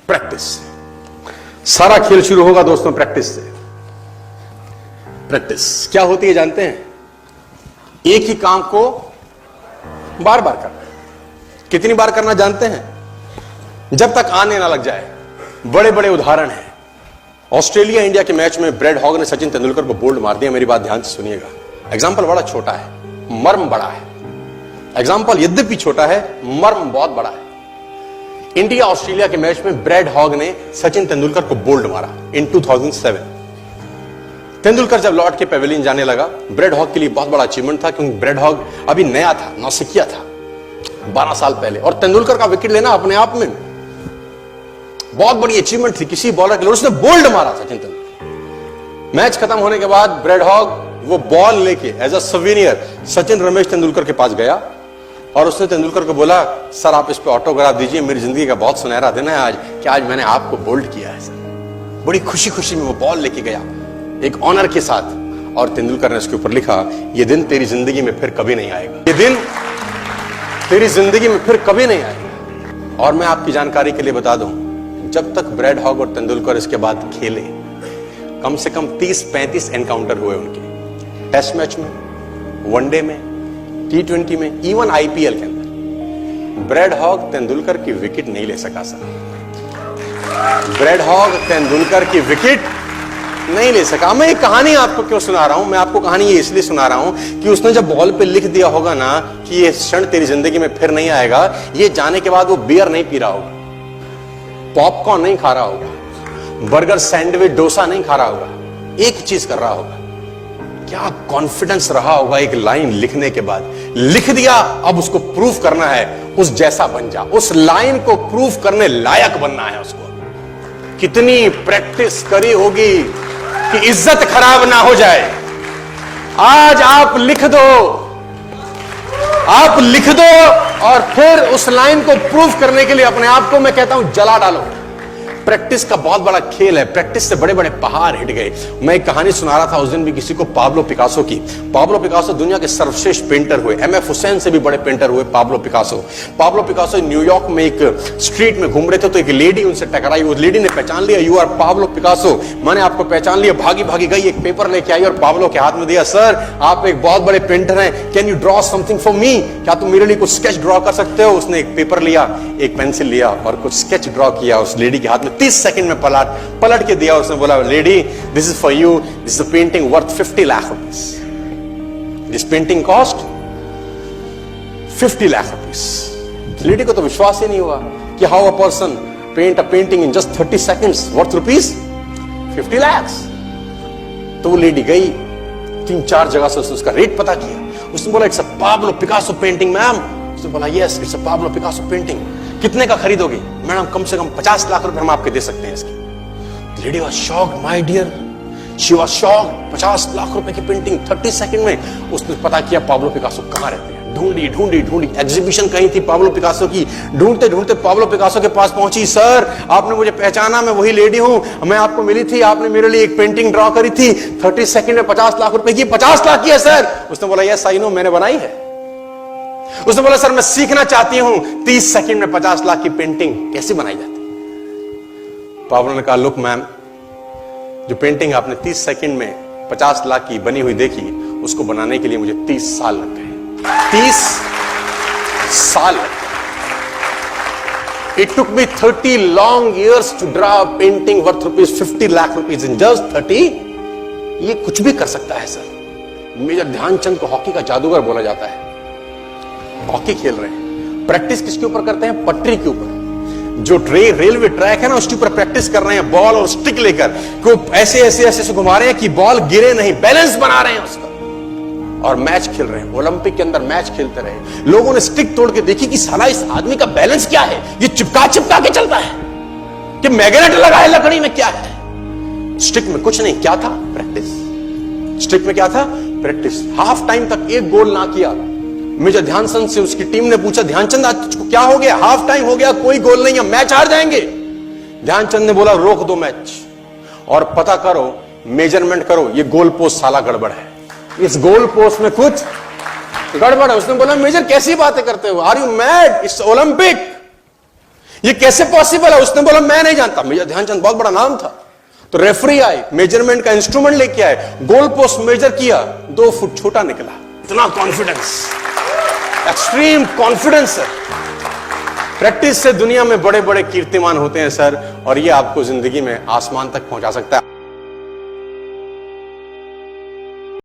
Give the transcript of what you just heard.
Practice. सारा खेल शुरू होगा दोस्तों प्रैक्टिस से। प्रैक्टिस क्या होती है जानते हैं? एक ही काम को बार बार करना। कितनी बार करना जानते हैं? जब तक आने ना लग जाए। बड़े बड़े उदाहरण हैं। ऑस्ट्रेलिया इंडिया के मैच में ब्रेड हॉग ने सचिन तेंदुलकर को बोल्ड मार दिया। मेरी बात ध्यान से सुनिएगा। एग्जाम्पल बड़ा छोटा है, मर्म बड़ा है। एग्जाम्पल यद्यपि छोटा है, मर्म बहुत बड़ा है। इंडिया ऑस्ट्रेलिया के मैच में ब्रेड हॉग ने सचिन तेंदुलकर को बोल्ड मारा इन 2007। तेंदुलकर जब लौट के पेविलियन जाने लगा, ब्रेड हॉग के लिए बहुत बड़ा अचीवमेंट था, क्योंकि ब्रेड हॉग अभी नया था, नौसिखिया था 12 साल पहले, और तेंदुलकर का विकेट लेना अपने आप में बहुत बड़ी अचीवमेंट थी किसी बॉलर के लिए। उसने बोल्ड मारा सचिन तेंदुलकर। मैच खत्म होने के बाद ब्रेड हॉग वो बॉल लेके as a souvenir Sachin Ramesh Tendulkar के पास गया और उसने तेंदुलकर को बोला, सर आप इस पे ऑटोग्राफ दीजिए, मेरी जिंदगी का बहुत सुनहरा दिन है आज, कि आज मैंने आपको बोल्ड किया है सर। बड़ी खुशी खुशी में वो बॉल लेके गया एक ऑनर के साथ, और तेंदुलकर ने उसके ऊपर लिखा, ये दिन तेरी जिंदगी में फिर कभी नहीं आएगा, ये दिन तेरी जिंदगी में फिर कभी नहीं आएगा। और मैं आपकी जानकारी के लिए बता दूं, जब तक ब्रेड हॉग और तेंदुलकर इसके बाद खेले, कम से कम 30-35 एनकाउंटर हुए उनके, टेस्ट मैच में, वनडे में, T20 में, इवन IPL के अंदर। ब्रेड हॉग तेंदुलकर की विकेट नहीं ले सका सर। ब्रेड हॉग तेंदुलकर की विकेट नहीं ले सका। मैं ये कहानी आपको क्यों सुना रहा हूं? मैं आपको कहानी ये इसलिए सुना रहा हूं कि उसने जब बॉल पे लिख दिया होगा ना कि ये क्षण तेरी जिंदगी में फिर नहीं आएगा, ये जाने के बाद वो बियर नहीं पी रहा होगा, पॉपकॉर्न नहीं खा रहा होगा, बर्गर, सैंडविच, डोसा नहीं खा रहा होगा, एक चीज कर रहा होगा। क्या कॉन्फिडेंस रहा होगा एक लाइन लिखने के बाद। लिख दिया, अब उसको प्रूफ करना है, उस जैसा बन जा। उस लाइन को प्रूफ करने लायक बनना है उसको। कितनी प्रैक्टिस करी होगी कि इज्जत खराब ना हो जाए। आज आप लिख दो, आप लिख दो, और फिर उस लाइन को प्रूफ करने के लिए अपने आप को मैं कहता हूं जला डालो। प्रैक्टिस का बहुत बड़ा खेल है। प्रैक्टिस से बड़े बड़े पहाड़ हिट गए। मैं एक कहानी सुना रहा था उस दिन भी किसी को, पाब्लो पिकासो की। पाब्लो पिकासो दुनिया के सर्वश्रेष्ठ पेंटर हुए। MF हुसैन से भी बड़े पेंटर हुए Pablo Picasso. Pablo Picasso New York में एक स्ट्रीट में घूम रहे थे, तो एक लेडी उनसे टकराई। उस लेडी ने पहचान लिया, यू आर पाब्लो पिकासो, मैंने आपको पहचान लिया। भागी भागी गई, एक पेपर लेके आई और पाब्लो के हाथ में दिया। सर आप एक बहुत बड़े पेंटर हैं, can you draw something for me? क्या तुम मेरे लिए कुछ स्केच ड्रॉ कर सकते हो? उसने एक पेपर लिया, एक पेंसिल लिया और कुछ स्केच ड्रॉ किया उस लेडी के हाथ में। 30 सेकंड में पलट के दिया। उसने बोला, lady this is for you, this is a painting worth 50 lakh rupees. This painting cost 50 lakh rupees. Lady को तो विश्वास ही नहीं हुआ कि how a person paint a painting in just 30 seconds worth rupees 50 lakh. तो वो लेडी गई, 3-4 जगह से उसने उसका रेट पता किया। उसने बोला, it's a Pablo Picasso painting ma'am. उसने बोला, yes it's a Pablo Picasso painting. कितने का खरीदोगे? मैडम कम से कम 50 लाख रुपए हम आपके दे सकते हैं इसकी। Lady was shocked, my dear, she was shocked. 50 lakh रुपए की पेंटिंग 30 सेकंड में। उसने पता किया पाब्लो पिकासो कहां रहते हैं। ढूंढी ढूंढी ढूंढी, एग्जीबिशन कहीं थी पाब्लो पिकासो की। ढूंढते ढूंढते पाब्लो पिकासो के पास पहुंची। सर आपने मुझे पहचाना, मैं वही लेडी हूं, मैं आपको मिली थी, आपने मेरे लिए एक पेंटिंग ड्रॉ करी थी 30 सेकंड में 50 लाख रुपए की। 50 लाख की है सर? उसने बोला, यस आई नो, मैंने बनाई है। उसने बोला, सर मैं सीखना चाहती हूं 30 सेकंड में 50 लाख की पेंटिंग कैसे बनाई जाती। पाब्लो ने कहा, लुक मैम, जो पेंटिंग आपने 30 सेकंड में 50 लाख की बनी हुई देखी, उसको बनाने के लिए मुझे 30 साल लग गए। 30 साल लग गए। It took me 30 long years to draw a painting worth rupees 50 lakh rupees in just 30। ये कुछ भी कर सकता है सर। मेजर ध्यानचंद को हॉकी का जादूगर बोला जाता है। हॉकी खेल रहे हैं, प्रैक्टिस किसके ऊपर करते हैं? पटरी के ऊपर। जो रेलवे ट्रैक है ना, उसके ऊपर प्रैक्टिस कर रहे हैं, बॉल और स्टिक लेकर को ऐसे ऐसे ऐसे घुमा रहे हैं कि बॉल गिरे नहीं, बैलेंस बना रहे हैं उसका, और मैच खेल रहे हैं। ओलंपिक के अंदर मैच खेलते रहे। लोगों ने स्टिक तोड़ के देखी कि साला इस आदमी का बैलेंस क्या है, ये चिपका चिपका के चलता है कि मैग्नेट लगा है लकड़ी में, क्या है? स्टिक में कुछ नहीं, क्या था? प्रैक्टिस। स्टिक में क्या था? प्रैक्टिस। हाफ टाइम तक एक गोल ना किया। मेजर ध्यानचंद से उसकी टीम ने पूछा, ध्यानचंद आज तुझको क्या हो गया? हाफ टाइम हो गया, कोई गोल नहीं है, मैच हार जाएंगे। ध्यानचंद ने बोला, रोक दो मैच और पता करो, मेजरमेंट करो, ये गोल पोस्ट साला गड़बड़ है, इस गोल पोस्ट में कुछ गड़बड़ है। उसने बोला, मेजर कैसी बातें करते हो? Are you mad? It's Olympic. ये कैसे पॉसिबल है? उसने बोला मैं नहीं जानता। मेजर ध्यानचंद बहुत बड़ा नाम था। तो रेफरी आए, मेजरमेंट का इंस्ट्रूमेंट लेके आए, गोल पोस्ट मेजर किया, 2 फुट छोटा निकला। इतना कॉन्फिडेंस, एक्सट्रीम कॉन्फिडेंस है। प्रैक्टिस से दुनिया में बड़े बड़े कीर्तिमान होते हैं सर, और ये आपको जिंदगी में आसमान तक पहुंचा सकता है।